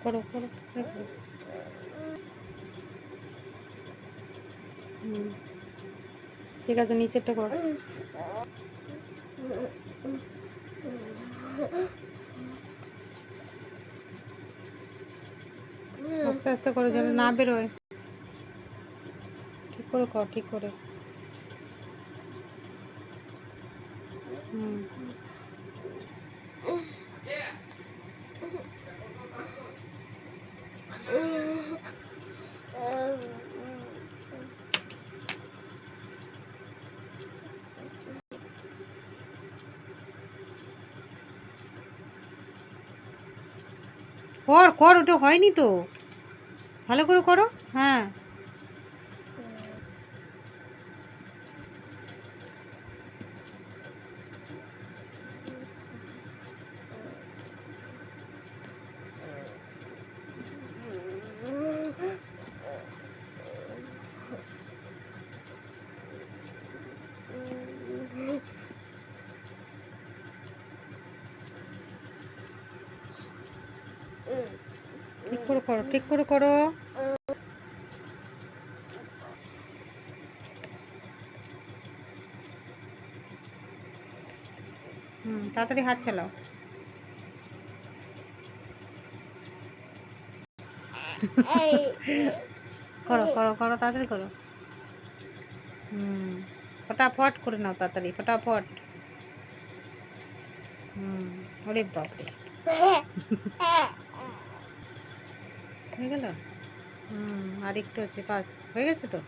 করো করো দেখো। ঠিক আছে, নিচেরটা কর। আস্তে আস্তে করে যেন না বেরোয়। ঠিক করে কর, ঠিক করে। হুম, কর কর, ওটা হয়নি তো, ভালো করে করো। হ্যাঁ, ঠিক করে করো, ঠিক করে করো। তাড়াতাড়ি হাত চালাও। করো করো করো, তাড়াতাড়ি করো। ফটাফট করে নাও, তাড়াতাড়ি ফটাফট। ওরে বাপরে, হয়ে গেল। আর একটু আছে, পাস হয়ে গেছে তো।